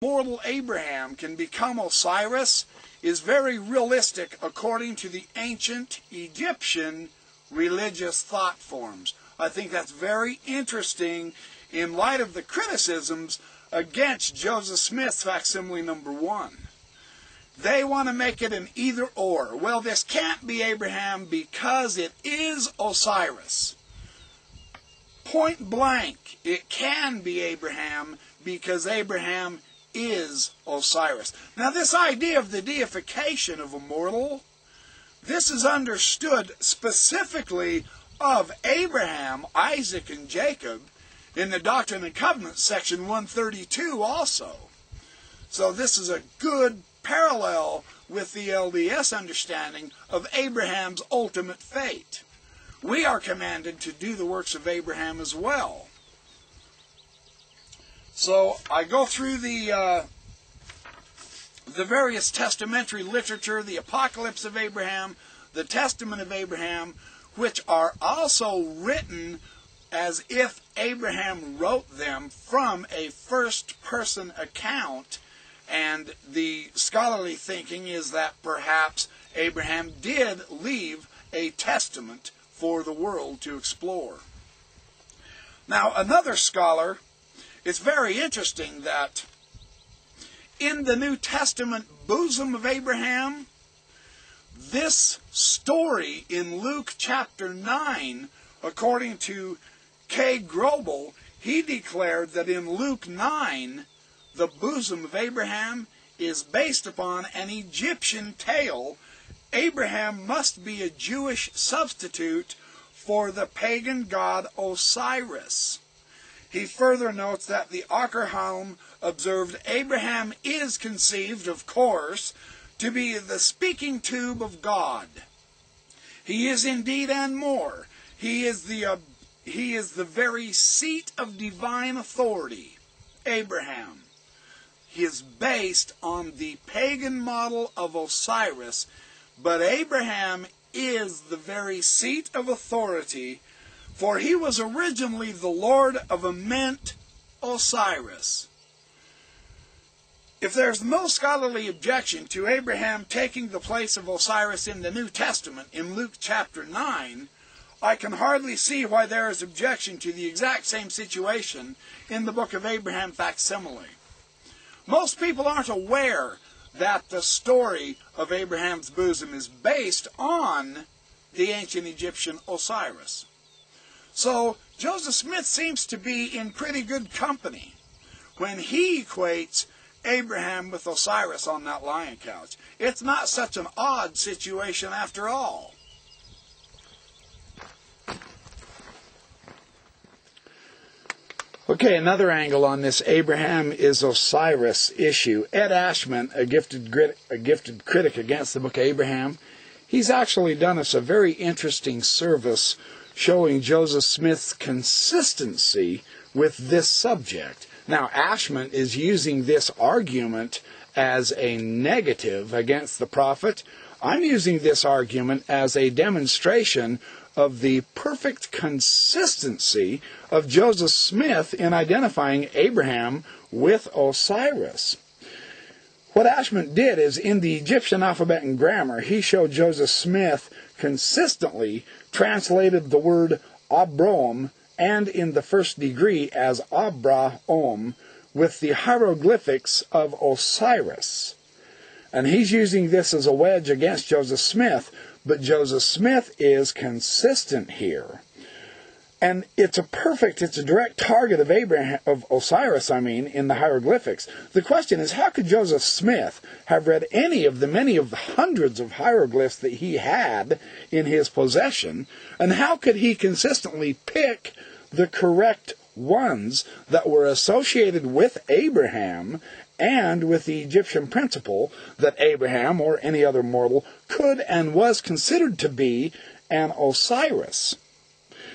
mortal Abraham can become Osiris is very realistic according to the ancient Egyptian religious thought forms. I think that's very interesting in light of the criticisms against Joseph Smith's facsimile number 1. They want to make it an either-or. Well, this can't be Abraham because it is Osiris. Point blank, it can be Abraham because Abraham is Osiris. Now, this idea of the deification of a mortal, this is understood specifically of Abraham, Isaac, and Jacob in the Doctrine and Covenants, section 132 also. So this is a good parallel with the LDS understanding of Abraham's ultimate fate. We are commanded to do the works of Abraham as well. So I go through the various testamentary literature, the Apocalypse of Abraham, the Testament of Abraham, which are also written as if Abraham wrote them from a first-person account, and the scholarly thinking is that perhaps Abraham did leave a testament for the world to explore. Now, another scholar, it's very interesting that in the New Testament bosom of Abraham, this story in Luke chapter 9, according to K. Grobel, he declared that in Luke 9, the bosom of Abraham is based upon an Egyptian tale. Abraham must be a Jewish substitute for the pagan god Osiris. He further notes that the Ackerhelm observed Abraham is conceived, of course, to be the speaking tube of God. He is indeed and more. He is the very seat of divine authority, Abraham. He is based on the pagan model of Osiris, but Abraham is the very seat of authority, for he was originally the lord of Ament, Osiris. If there's no scholarly objection to Abraham taking the place of Osiris in the New Testament in Luke chapter 9, I can hardly see why there is objection to the exact same situation in the book of Abraham facsimile. Most people aren't aware that the story of Abraham's bosom is based on the ancient Egyptian Osiris. So Joseph Smith seems to be in pretty good company when he equates Abraham with Osiris on that lion couch. It's not such an odd situation after all. Okay, another angle on this Abraham is Osiris issue. Ed Ashman, a gifted critic against the book of Abraham, he's actually done us a very interesting service showing Joseph Smith's consistency with this subject. Now, Ashman is using this argument as a negative against the prophet. I'm using this argument as a demonstration of the perfect consistency of Joseph Smith in identifying Abraham with Osiris. What Ashman did is, in the Egyptian alphabet and grammar, he showed Joseph Smith consistently translated the word Abrom and in the first degree as Abraham with the hieroglyphics of Osiris. And he's using this as a wedge against Joseph Smith, but Joseph Smith is consistent here. And it's a direct target of Osiris, in the hieroglyphics. The question is, how could Joseph Smith have read any of the many of the hundreds of hieroglyphs that he had in his possession, and how could he consistently pick the correct ones that were associated with Abraham and with the Egyptian principle that Abraham, or any other mortal, could and was considered to be an Osiris?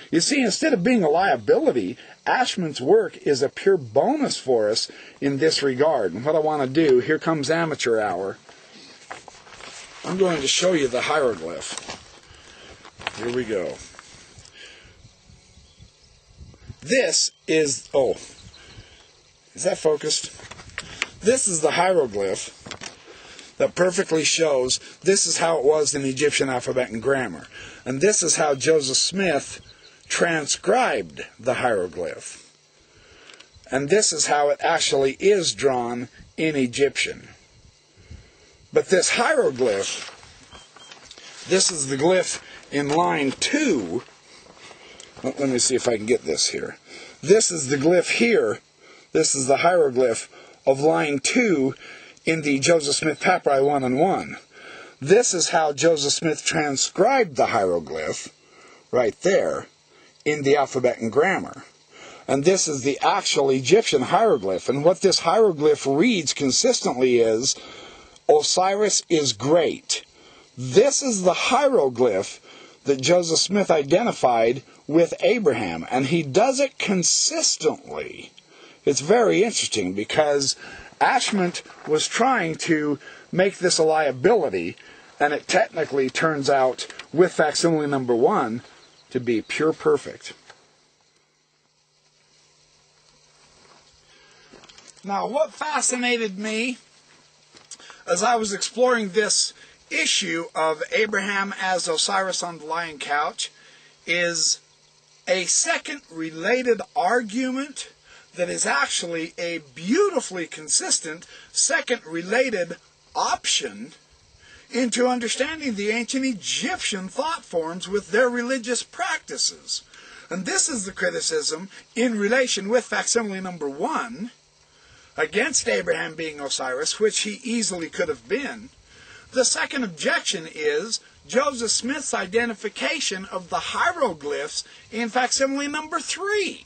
You see, instead of being a liability, Ashman's work is a pure bonus for us in this regard. And what I want to do, here comes amateur hour. I'm going to show you the hieroglyph. Here we go. This is, is that focused? This is the hieroglyph that perfectly shows this is how it was in Egyptian alphabet and grammar. And this is how Joseph Smith transcribed the hieroglyph. And this is how it actually is drawn in Egyptian. But this hieroglyph, this is the glyph in line 2. Let me see if I can get this here. This is the glyph here. This is the hieroglyph of line 2 in the Joseph Smith Papyri 1 and 1. This is how Joseph Smith transcribed the hieroglyph, right there, in the alphabet and grammar. And this is the actual Egyptian hieroglyph. And what this hieroglyph reads consistently is, Osiris is great. This is the hieroglyph that Joseph Smith identified with Abraham. And he does it consistently. It's very interesting because Ashmont was trying to make this a liability, and it technically turns out, with facsimile number 1, to be pure perfect. Now, what fascinated me as I was exploring this issue of Abraham as Osiris on the lion couch is a second related argument that is actually a beautifully consistent second related option into understanding the ancient Egyptian thought forms with their religious practices. And this is the criticism in relation with facsimile number 1 against Abraham being Osiris, which he easily could have been. The second objection is Joseph Smith's identification of the hieroglyphs in facsimile number 3.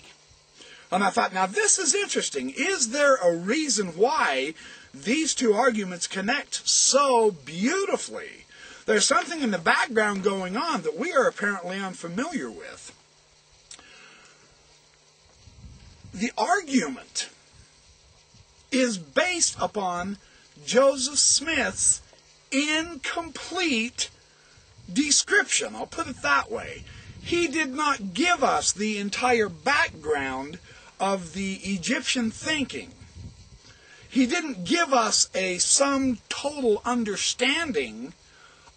And I thought, now this is interesting. Is there a reason why these two arguments connect so beautifully? There's something in the background going on that we are apparently unfamiliar with. The argument is based upon Joseph Smith's incomplete description. I'll put it that way. He did not give us the entire background of the Egyptian thinking. He didn't give us a sum total understanding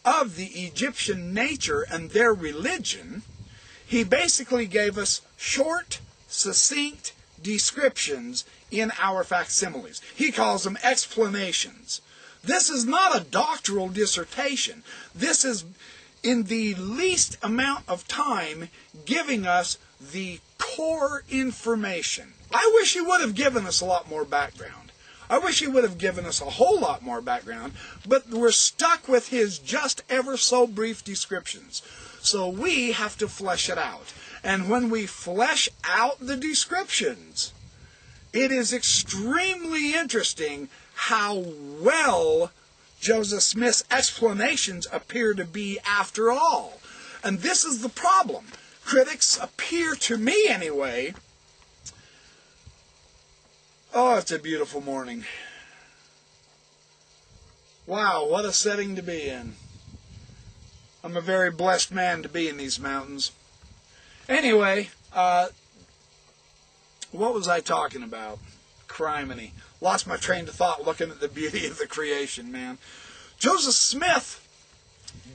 of the Egyptian nature and their religion. He basically gave us short, succinct descriptions in our facsimiles. He calls them explanations. This is not a doctoral dissertation. This is, in the least amount of time, giving us the core information. I wish he would have given us a lot more background. I wish he would have given us a whole lot more background, but we're stuck with his just ever so brief descriptions. So we have to flesh it out. And when we flesh out the descriptions, it is extremely interesting how well Joseph Smith's explanations appear to be after all. And this is the problem. Critics appear, to me anyway, oh, it's a beautiful morning. Wow, what a setting to be in. I'm a very blessed man to be in these mountains. Anyway, what was I talking about? Criminy. Lost my train of thought looking at the beauty of the creation, man. Joseph Smith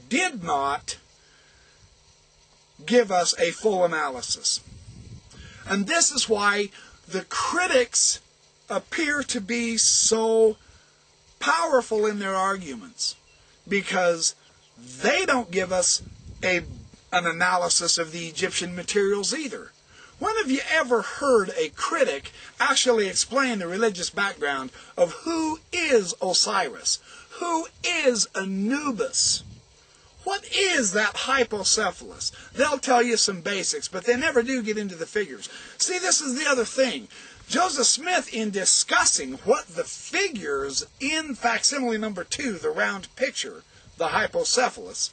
did not give us a full analysis. And this is why the critics appear to be so powerful in their arguments, because they don't give us an analysis of the Egyptian materials either. When have you ever heard a critic actually explain the religious background of who is Osiris? Who is Anubis? What is that hypocephalus? They'll tell you some basics, but they never do get into the figures. See, this is the other thing. Joseph Smith, in discussing what the figures in facsimile number 2, the round picture, the hypocephalus,